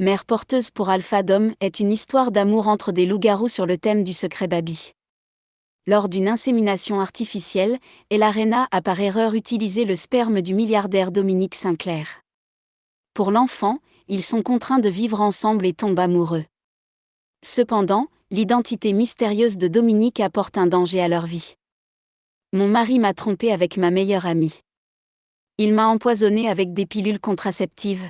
Mère porteuse pour Alpha Dom est une histoire d'amour entre des loups-garous sur le thème du secret baby. Lors d'une insémination artificielle, Ella Rena a par erreur utilisé le sperme du milliardaire Dominique Sinclair. Pour l'enfant, ils sont contraints de vivre ensemble et tombent amoureux. Cependant, l'identité mystérieuse de Dominique apporte un danger à leur vie. Mon mari m'a trompée avec ma meilleure amie. Il m'a empoisonnée avec des pilules contraceptives.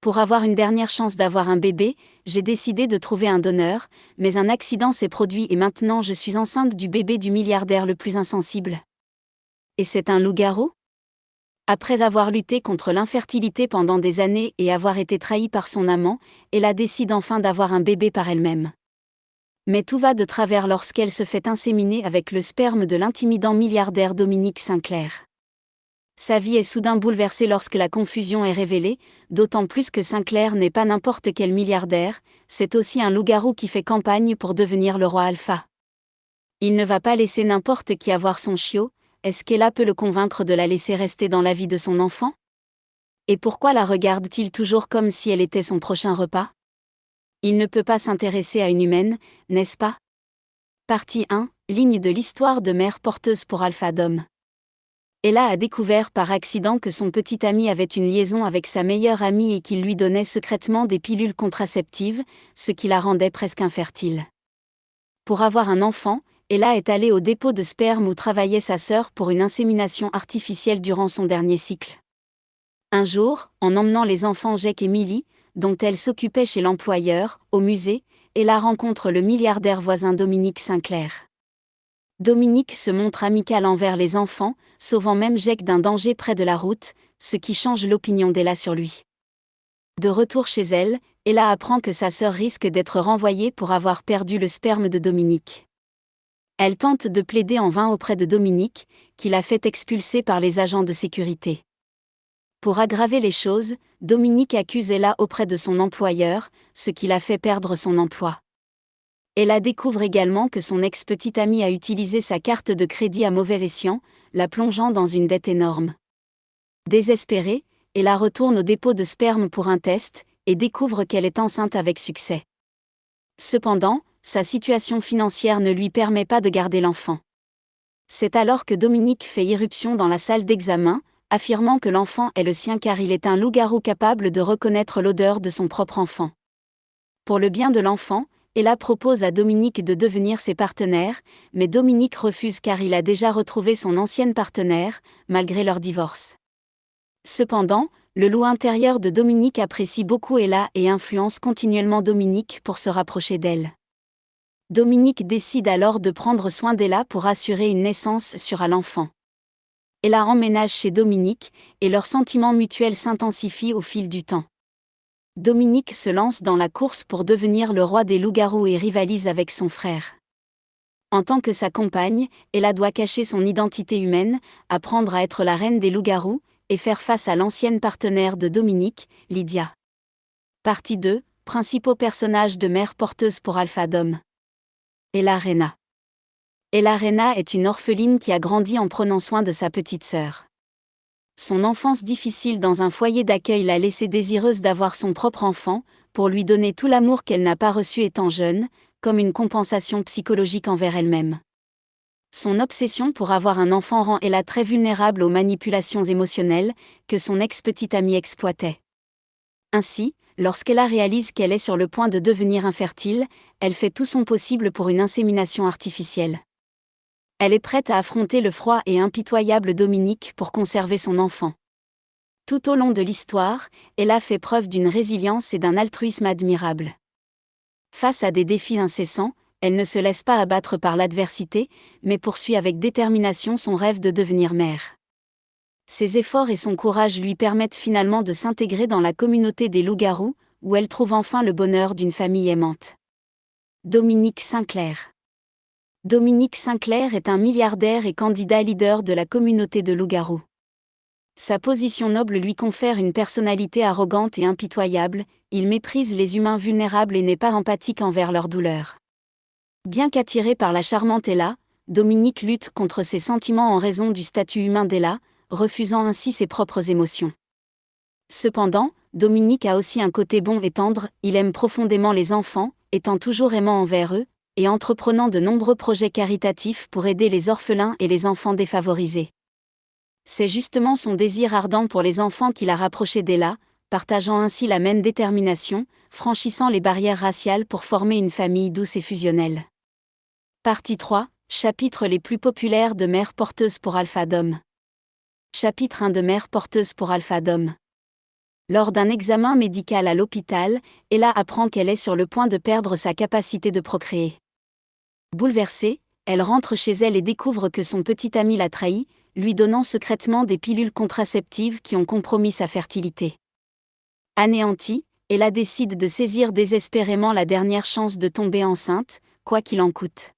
Pour avoir une dernière chance d'avoir un bébé, j'ai décidé de trouver un donneur, mais un accident s'est produit et maintenant je suis enceinte du bébé du milliardaire le plus insensible. Et c'est un loup-garou ? Après avoir lutté contre l'infertilité pendant des années et avoir été trahie par son amant, Ella décide enfin d'avoir un bébé par elle-même. Mais tout va de travers lorsqu'elle se fait inséminer avec le sperme de l'intimidant milliardaire Dominique Sinclair. Sa vie est soudain bouleversée lorsque la confusion est révélée, d'autant plus que Sinclair n'est pas n'importe quel milliardaire, c'est aussi un loup-garou qui fait campagne pour devenir le roi alpha. Il ne va pas laisser n'importe qui avoir son chiot, est-ce qu'Ella peut le convaincre de la laisser rester dans la vie de son enfant ? Et pourquoi la regarde-t-il toujours comme si elle était son prochain repas ? Il ne peut pas s'intéresser à une humaine, n'est-ce pas ? Partie 1, ligne de l'histoire de mère porteuse pour Alpha Dom. Ella a découvert par accident que son petit ami avait une liaison avec sa meilleure amie et qu'il lui donnait secrètement des pilules contraceptives, ce qui la rendait presque infertile. Pour avoir un enfant, Ella est allée au dépôt de sperme où travaillait sa sœur pour une insémination artificielle durant son dernier cycle. Un jour, en emmenant les enfants Jake et Millie, dont elle s'occupait chez l'employeur, au musée, Ella rencontre le milliardaire voisin Dominique Sinclair. Dominique se montre amical envers les enfants, sauvant même Jake d'un danger près de la route, ce qui change l'opinion d'Ella sur lui. De retour chez elle, Ella apprend que sa sœur risque d'être renvoyée pour avoir perdu le sperme de Dominique. Elle tente de plaider en vain auprès de Dominique, qui l'a fait expulser par les agents de sécurité. Pour aggraver les choses, Dominique accuse Ella auprès de son employeur, ce qui la fait perdre son emploi. Ella découvre également que son ex-petite amie a utilisé sa carte de crédit à mauvais escient, la plongeant dans une dette énorme. Désespérée, Ella retourne au dépôt de sperme pour un test, et découvre qu'elle est enceinte avec succès. Cependant, sa situation financière ne lui permet pas de garder l'enfant. C'est alors que Dominique fait irruption dans la salle d'examen, affirmant que l'enfant est le sien car il est un loup-garou capable de reconnaître l'odeur de son propre enfant. Pour le bien de l'enfant, Ella propose à Dominique de devenir ses partenaires, mais Dominique refuse car il a déjà retrouvé son ancienne partenaire, malgré leur divorce. Cependant, le loup intérieur de Dominique apprécie beaucoup Ella et influence continuellement Dominique pour se rapprocher d'elle. Dominique décide alors de prendre soin d'Ella pour assurer une naissance sûre à l'enfant. Ella emménage chez Dominique, et leurs sentiments mutuels s'intensifient au fil du temps. Dominique se lance dans la course pour devenir le roi des loups-garous et rivalise avec son frère. En tant que sa compagne, Ella doit cacher son identité humaine, apprendre à être la reine des loups-garous, et faire face à l'ancienne partenaire de Dominique, Lydia. Partie 2, principaux personnages de mère porteuse pour Alpha Dom. Ella Rena. Ella Rena est une orpheline qui a grandi en prenant soin de sa petite sœur. Son enfance difficile dans un foyer d'accueil l'a laissée désireuse d'avoir son propre enfant, pour lui donner tout l'amour qu'elle n'a pas reçu étant jeune, comme une compensation psychologique envers elle-même. Son obsession pour avoir un enfant rend Ella très vulnérable aux manipulations émotionnelles, que son ex-petite amie exploitait. Ainsi, lorsqu'Ella réalise qu'elle est sur le point de devenir infertile, elle fait tout son possible pour une insémination artificielle. Elle est prête à affronter le froid et impitoyable Dominique pour conserver son enfant. Tout au long de l'histoire, Ella fait preuve d'une résilience et d'un altruisme admirable. Face à des défis incessants, elle ne se laisse pas abattre par l'adversité, mais poursuit avec détermination son rêve de devenir mère. Ses efforts et son courage lui permettent finalement de s'intégrer dans la communauté des loups-garous, où elle trouve enfin le bonheur d'une famille aimante. Dominique Sinclair. Dominique Sinclair est un milliardaire et candidat leader de la communauté de loups-garous. Sa position noble lui confère une personnalité arrogante et impitoyable, il méprise les humains vulnérables et n'est pas empathique envers leur douleur. Bien qu'attiré par la charmante Ella, Dominique lutte contre ses sentiments en raison du statut humain d'Ella, refusant ainsi ses propres émotions. Cependant, Dominique a aussi un côté bon et tendre, il aime profondément les enfants, étant toujours aimant envers eux, et entreprenant de nombreux projets caritatifs pour aider les orphelins et les enfants défavorisés. C'est justement son désir ardent pour les enfants qui l'a rapproché d'Ella, partageant ainsi la même détermination, franchissant les barrières raciales pour former une famille douce et fusionnelle. Partie 3, chapitre les plus populaires de mères porteuses pour Alpha Dom. Chapitre 1 de mères porteuses pour Alpha Dom. Lors d'un examen médical à l'hôpital, Ella apprend qu'elle est sur le point de perdre sa capacité de procréer. Bouleversée, elle rentre chez elle et découvre que son petit ami l'a trahie, lui donnant secrètement des pilules contraceptives qui ont compromis sa fertilité. Anéantie, Ella décide de saisir désespérément la dernière chance de tomber enceinte, quoi qu'il en coûte.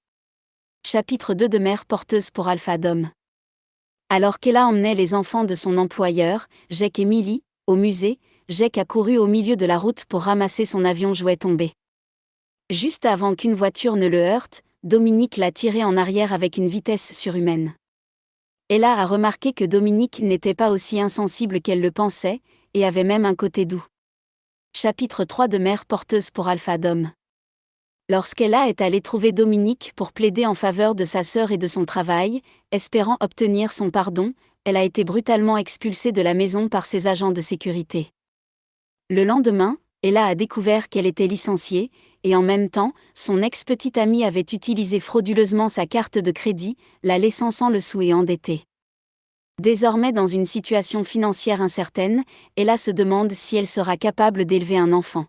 Chapitre 2 de mère porteuse pour Alpha Dom. Alors qu'Ella emmenait les enfants de son employeur, Jake et Millie, au musée, Jake a couru au milieu de la route pour ramasser son avion jouet tombé. Juste avant qu'une voiture ne le heurte, Dominique l'a tiré en arrière avec une vitesse surhumaine. Ella a remarqué que Dominique n'était pas aussi insensible qu'elle le pensait, et avait même un côté doux. Chapitre 3 de mère porteuse pour Alpha Dom. Lorsqu'Ella est allée trouver Dominique pour plaider en faveur de sa sœur et de son travail, espérant obtenir son pardon, elle a été brutalement expulsée de la maison par ses agents de sécurité. Le lendemain, Ella a découvert qu'elle était licenciée, et en même temps, son ex-petite amie avait utilisé frauduleusement sa carte de crédit, la laissant sans le sou et endettée. Désormais dans une situation financière incertaine, Ella se demande si elle sera capable d'élever un enfant.